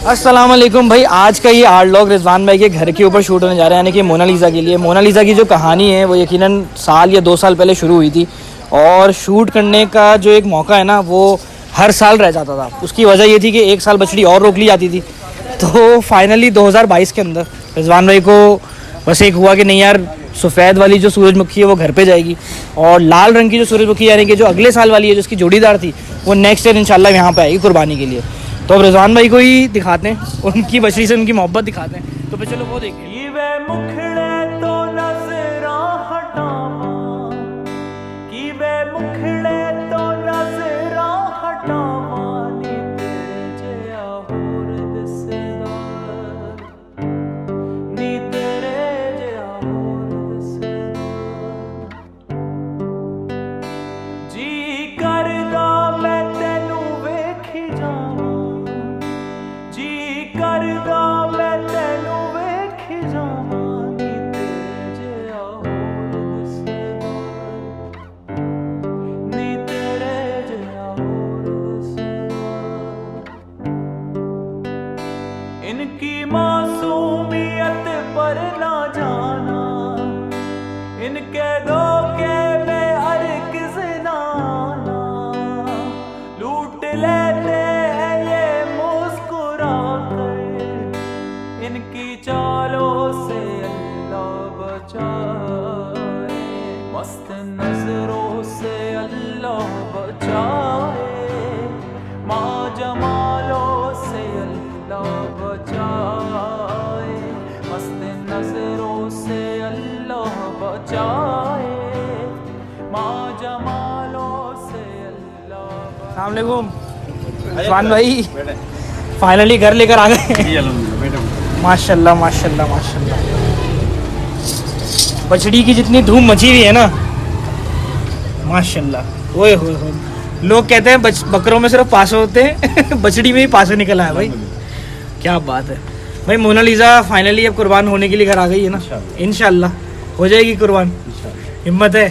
अस्सलाम वालेकुम भाई। आज का ये आर्ट लॉग रिजवान भाई के घर के ऊपर शूट होने जा रहा है, यानी कि मोनालिसा के लिए। मोनालिसा की जो कहानी है वो यकीनन साल या 2 साल पहले शुरू हुई थी और शूट करने का जो एक मौका है ना वो हर साल रह जाता था। उसकी वजह ये थी कि एक साल बछड़ी और रोक ली जाती थी। तो फाइनली 2022 के अंदर रिजवान भाई को बस एक हुआ कि नहीं यार, सफ़ेद वाली जो सूरजमुखी है वो घर पे जाएगी और लाल रंग की जो सूरजमुखी यानी कि जो अगले साल वाली है, जो उसकी जोड़ीदार थी, वो नेक्स्ट ईयर इंशाल्लाह यहाँ पे आएगी कुर्बानी के लिए। तो अब रिजवान भाई को ही दिखाते हैं, उनकी बछड़ी से उनकी मोहब्बत दिखाते हैं। तो फिर चलो वो देखते हैं। इनकी मासूमियत पर ना जाना, इनके धोखे में हर किस नाना, लूट लेते हैं ये मुस्कुरा कर, इनकी चालों से अल्लाह बचाए, मस्त नजरों से अल्लाह बचाए, माँ जमालों से अल्लाह बचाए, मस्त नजरों से अल्लाह बचाए, माँ जमालों से अल्लाह। अस्सलाम वालेकुम रिजवान भाई, फाइनली घर लेकर आ गए। माशाल्लाह माशाल्लाह माशाल्लाह। बछड़ी की जितनी धूम मची हुई है ना, माशाल्लाह। ओए हो, लोग कहते हैं बकरों में सिर्फ पासे होते हैं, बछड़ी में ही पासे निकला है भाई। क्या बात है भाई। मोनालिसा फाइनली अब कुर्बान होने के लिए घर आ गई है ना, इंशाल्लाह हो जाएगी कुर्बान। हिम्मत है,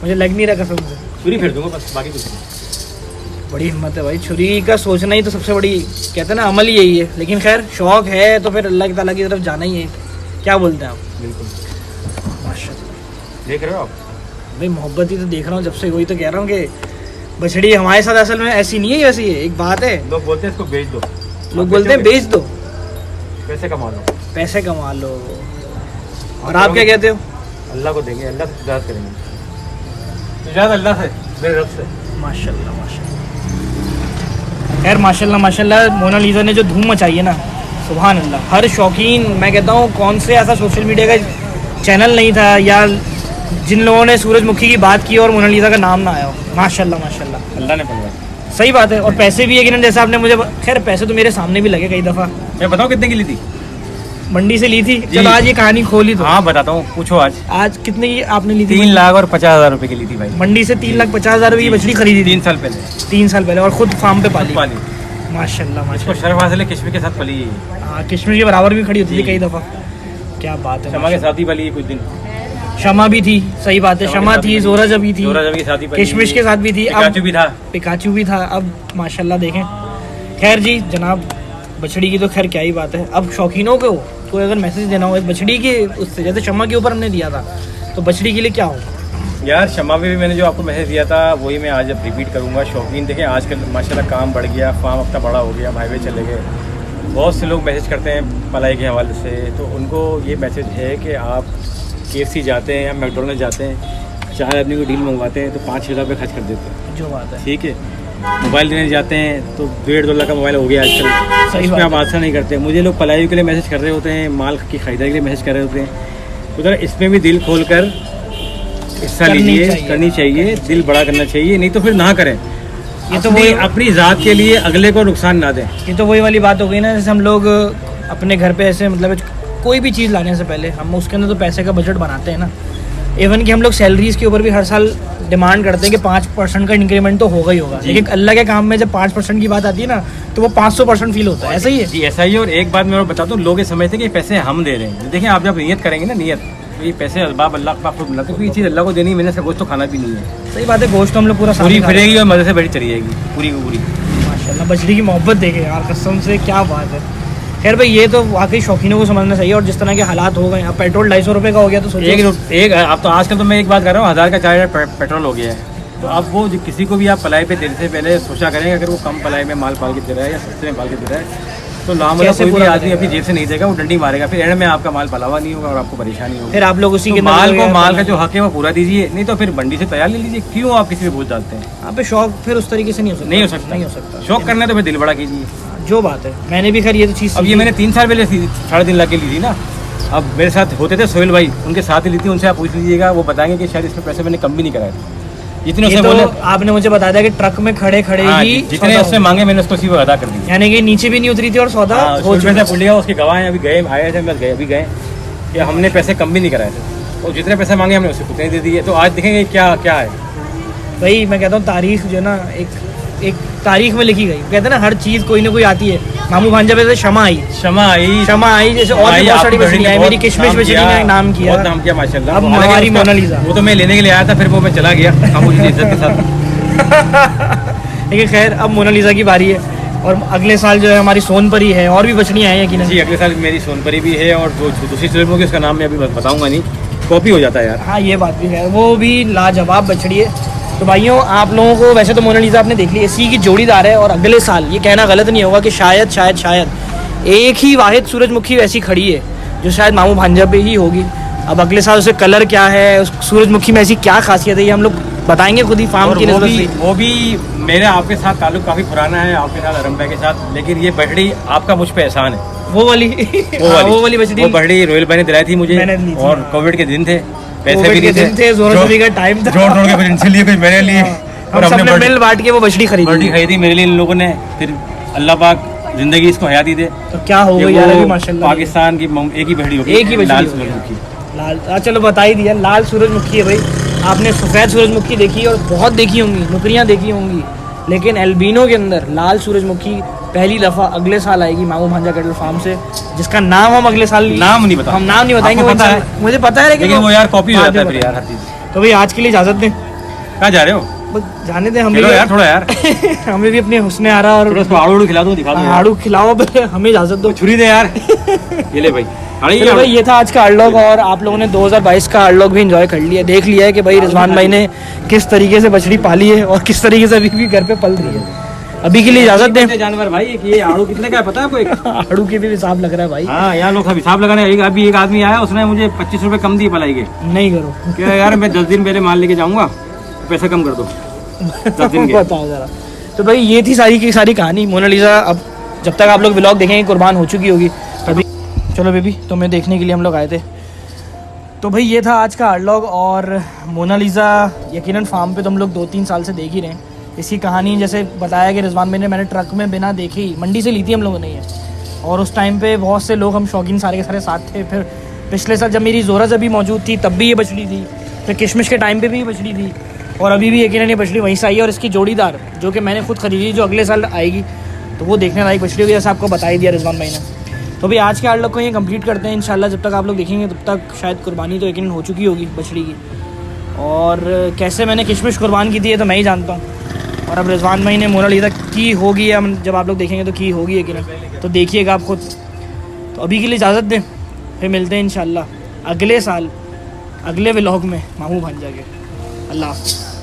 मुझे लग नहीं रहा कसम से। छुरी फेर दूंगा बस, बाकी कुछ नहीं। बड़ी हिम्मत है भाई, छुरी का सोचना ही तो सबसे बड़ी, कहते हैं ना, अमल ही यही है। लेकिन खैर शौक है तो फिर अल्लाह ताला की तरफ जाना ही है। क्या बोलते हैं आप? बिल्कुल माशाल्लाह। देख रहे हो आप भाई मोहब्बत ही तो देख रहा हूँ जब से, वही तो कह रहा हूँ कि बछड़ी हमारे साथ असल में ऐसी नहीं है, वैसी है। एक बात है, लोग बोलते हैं इसको बेच दो, लोग बोलते हैं बेच दो, पैसे कमा लो, पैसे कमा लो। और आप क्या कहते हो? अल्लाह को देंगे, अल्लाह से तिजारत करेंगे, तिजारत अल्लाह से, मेरे रब से। माशाल्लाह माशाल्लाह। खैर माशाल्लाह माशाल्लाह, मोनालिसा ने जो धूम मचाई है ना, सुभान अल्लाह। हर शौकीन, मैं कहता हूँ कौन से ऐसा सोशल मीडिया का चैनल नहीं था या जिन लोगों ने सूरजमुखी की बात की और मोनालिसा का नाम ना आया हो। माशाल्लाह माशाल्लाह, अल्लाह ने बनवाया। सही बात है। और पैसे भी यकीनन जैसा आपने मुझे, खैर पैसे तो मेरे सामने भी लगे कई दफ़ा। मैं बताऊँ कितने की ली थी? मंडी से ली थी। चलो आज ये कहानी खोली तो। हाँ बताता हूँ, पूछो। आज कितने की आपने ली थी? 3,50,000 रुपए की ली थी भाई। मंडी से 3,50,000 रुपये की बछड़ी खरीदी थी 3 साल पहले। 3 साल पहले, और खुद फार्म पे पाली। माशाल्लाह इसको माशाल्लाह। शर्फ हासिल है, किशमी के साथ पली है। हाँ, किशमिश के बराबर भी खड़ी होती थी कई दफ़ा। क्या बात है। शमा के साथ ही पली है कुछ दिन। शमा भी थी, सही बात है। शमा थी, जोरा जबी थी, जोरा जबी के साथ ही पली, किशमिश के साथ भी थी, पिकाचू भी था, पिकाचू भी था। अब माशाल्लाह देखें। खैर जी जनाब, बछड़ी की तो खैर क्या ही बात है। अब शौकीनों को कोई अगर मैसेज देना हो बछड़ी के उससे, जैसे शमा के ऊपर हमने दिया था, तो बछड़ी के लिए क्या हो यार? शमा में भी मैंने जो आपको मैसेज दिया था वही मैं आज अब रिपीट करूंगा। शौकीन देखें, आजकल माशाल्लाह काम बढ़ गया, फार्म अपना बड़ा हो गया, हाईवे चले गए। बहुत से लोग मैसेज करते हैं पलाई के हवाले से, तो उनको ये मैसेज है कि आप KFC जाते हैं या मैकडोनल्ड जाते हैं, चाय अपनी को डील मंगवाते हैं तो 5-6 हज़ार रुपये खर्च कर देते हैं। जो बात है, ठीक है। मोबाइल लेने जाते हैं तो 1.5-2 लाख का मोबाइल हो गया आजकल। सही इसमें बात आप आशा नहीं करते। मुझे लोग पलाई के लिए मैसेज कर रहे होते हैं, माल की खरीदारी के लिए मैसेज कर रहे होते हैं। उधर इसमें भी दिल खोल कर हिस्सा लीजिए, करनी चाहिए, दिल बड़ा करना चाहिए, नहीं तो फिर ना करें। ये तो वही अपनी ज़ात के लिए अगले को नुकसान ना दें। ये तो वही वाली बात हो गई ना, जैसे हम लोग अपने घर पे ऐसे मतलब कोई भी चीज़ लाने से पहले हम उसके अंदर तो पैसे का बजट बनाते हैं ना। इवन कि हम लोग सैलरीज के ऊपर भी हर साल डिमांड करते हैं कि 5% का इंक्रीमेंट तो होगा ही होगा। लेकिन अल्लाह के काम में जब 5% की बात आती है ना, तो वो 500% फील होता है। ऐसा ही है जी, ऐसा ही है। और एक बात मैं बताता हूँ, लोग ये समझते हैं कि पैसे हम दे रहे हैं। देखिए, आप जब नियत करेंगे ना, नियत, तो ये पैसे अल्बाब अल्लाह का आपको मिलाते हैं। ये चीज़ अल्लाह को देनी है, मैंने से गोश्त तो खाना भी नहीं है। सही बात है, गोश्त हम लोग पूरा पूरी फिरेगी और मज़े से बड़ी चली जाएगी, पूरी की पूरी। माशाल्लाह, बछड़ी की मोहब्बत देखे यार, कसम से क्या बात है। खैर भाई ये तो वाकई शौकीनों को समझना चाहिए, और जिस तरह के हालात हो गए, अब पेट्रोल 250 रुपये का हो गया तो सोचिए। एक अब तो आजकल तो मैं एक बात कर रहा हूँ, 1000 का 4000 पेट्रोल हो गया है। तो अब वो किसी को भी आप पलाई पे देने से पहले सोचा करें, अगर वो कम पलाई में माल पाल के दे रहा है या सस्ते में पाल के दे रहा है, तो लाम वाला कोई भी आदमी अपनी जेब से नहीं देगा, वो डंडी मारेगा, फिर एंड में आपका माल पलावा नहीं होगा और आपको परेशानी होगी। फिर आप लोग उसी तो के माल का जो हक है वो पूरा दीजिए, नहीं तो फिर मंडी से तैयार ले लीजिए। क्यों आप किसी पे बोझ डालते हैं? यहाँ पे शौक फिर उस तरीके से नहीं हो सकता, नहीं हो सकता। शौक करना है तो फिर दिल बड़ा कीजिए, जो बात है। मैंने भी खैर ये तो चीज़, अब ये मैंने 3 साल पहले 3.5 लाख की ली थी ना। अब मेरे साथ होते थे सोहेल भाई, उनके साथ ही ली थी, उनसे आप पूछ लीजिएगा, वो बताएंगे कि शायद इसमें पैसे मैंने कम भी नहीं कराए थे। जितने ये तो आपने मुझे बता दिया कि ट्रक में खड़े ही जितने उससे मांगे मैंने उसको सीधे अदा कर दी, यानी कि नीचे भी नहीं उतरी थी और सौदा हो चुका। पुलिया उसके गवाह हैं, अभी गए आए थे, बस गए अभी गए कि हमने पैसे कम भी नहीं कराए थे, और जितने पैसे मांगे हमने उससे उतने दे दिए। तो आज देखेंगे क्या क्या है भाई। मैं कहता हूँ तारीख जो है ना, एक तारीख में लिखी गई। कहते हैं ना हर चीज़ कोई ना कोई आती है। मामू भांजा पे क्षमा आई जैसे, और भी बहुत सारी बछड़ी आई। मेरी किशमिश बछड़ी ने नाम किया, बहुत नाम किया माशाल्लाह। अब हमारी मोनालिसा, वो तो मैं लेने के लिए आया था, फिर वो मैं चला गया खामोशी से इज्जत के साथ। लेकिन खैर अब मोनालिसा की बारी है, और अगले साल जो है हमारी सोनपरी है, और भी बछड़ियाँ हैं यकीनन। जी अगले साल मेरी सोनपरी भी है, और जो दूसरी फिल्म होगी उसका नाम मैं अभी बताऊंगा नहीं, कॉपी हो जाता है यार। हाँ ये बात भी है, वो भी लाजवाब बछड़ी है। तो भाइयों आप लोगों को वैसे तो मोनालिसा आपने देख ली, इसी की जोड़ीदार है, और अगले साल ये कहना गलत नहीं होगा कि शायद एक ही वाहिद सूरजमुखी वैसी खड़ी है जो शायद मामू भांजा पे ही होगी। अब अगले साल उससे कलर क्या है, उस सूरजमुखी में ऐसी क्या खासियत है, ये हम लोग बताएंगे खुद ही फार्म की नज़र से। वो भी मेरे आपके साथ ताल्लुक काफ़ी पुराना है, आपके साथ अरम भाई के साथ, लेकिन ये बछड़ी आपका मुझ पे एहसान है। वो वाली बछड़ी, वो बछड़ी रोयल भाई ने दिलाई थी मुझे, और कोविड के दिन थे, पैसे भी नहीं थे, जोर का टाइम था, जोड़ के फिर इनसे लिए, फिर मैंने लिए, और हमने मिल बांट के वो बछड़ी खरीदी मेरे लिए इन लोगों ने। फिर अल्लाह पाक जिंदगी इसको हयाती दे, तो क्या हो गया यार, अभी माशाल्लाह पाकिस्तान की एक ही बछड़ी होगी, एक ही बछड़ी, लाल सूरजमुखी। लाल, चलो बता ही दिया, लाल सूरजमुखी है भाई। आपने सफ़ेद सूरजमुखी देखी और बहुत देखी होंगी, नुकरियाँ देखी होंगी, लेकिन एल्बिनो के अंदर लाल सूरजमुखी पहली दफ़ा अगले साल आएगी मामू भांजा कैटल फार्म से, जिसका नाम हम अगले साल नाम नहीं बता, हम नाम नहीं बताएंगे, मुझे पता है, लेकिन वो यार कॉपी हो जाता है फिर यार हर चीज़। तो भाई आज के लिए इजाज़त दें। कहाँ जा रहे हो? जाने दें, हमें यार थोड़ा यार हमें भी अपने हुस्ने आ रहा, और आड़ू खिला दो, दिखा दो, आड़ू खिलाओ, हमें इजाज़त दो, छुरी दे यार। ये ले भाई। चलो भाई ये था आज का आर्टलॉग, और आप लोगों ने 2022 का आर्टलॉग भी एंजॉय कर लिया, देख लिया है कि भाई रिजवान भाई ने किस तरीके से बछड़ी पाली है और किस तरीके से अभी भी घर पे पल रही है। अभी के लिए इजाजत दें। जानवर भाई ये आड़ू कितने का है पता है आपको? आड़ू के भी हिसाब लग रहा है भाई। हाँ यहाँ लोग सब हिसाब लगाने। अभी एक आदमी आया, उसने मुझे 25 रुपए कम दिए पलाई के। नहीं करो क्या यार, मैं 10 दिन पहले माल लेके जाऊंगा, पैसा कम कर दो 10 दिन के। बताओ जरा। तो भाई ये थी सारी की सारी कहानी मोनालिसा। अब जब तक आप लोग व्लॉग देखेंगे कुर्बान हो चुकी होगी तभी। चलो बेबी, तुम्हें देखने के लिए हम लोग आए थे। तो भाई ये था आज का आर्टलॉग, और मोनालिसा यकीनन फार्म पे तो हम लोग 2-3 साल से देख ही रहे हैं। इसकी कहानी जैसे बताया कि रिजवान भाई ने, मैंने ट्रक में बिना देखे ही मंडी से ली थी हम लोगों ने ये, और उस टाइम पे बहुत से लोग, हम शौकीन सारे के सारे साथ थे। फिर पिछले साल जब मेरी जोरा जब भी मौजूद थी तब भी ये बछड़ी थी, फिर किशमिश के टाइम पे भी ये बछड़ी थी, और अभी भी यकीनन ये बछड़ी वहीं से आई है। और इसकी जोड़ीदार जो कि मैंने खुद खरीदी, जो अगले साल आएगी, तो वो देखने लायक बछड़ी होगी, जैसे आपको बता ही दिया रिजवान भाई ने। तो भाई आज के आर्टलॉग को ये कंप्लीट करते हैं इंशाल्लाह। जब तक आप लोग देखेंगे तब तक शायद कुर्बानी तो यकीनन हो चुकी होगी बछड़ी की, और कैसे मैंने किशमिश कुर्बान की थी ये तो मैं ही जानता हूँ, और अब रिजवान भाई ने मोनालिसा की होगी, या जब आप लोग देखेंगे तो की होगी यकीनन, तो देखिएगा आप खुद। तो अभी के लिए इजाज़त दें, फिर मिलते हैं इंशाल्लाह अगले साल अगले व्लॉग में मामू भांजा के। अल्लाह हाफ़िज़।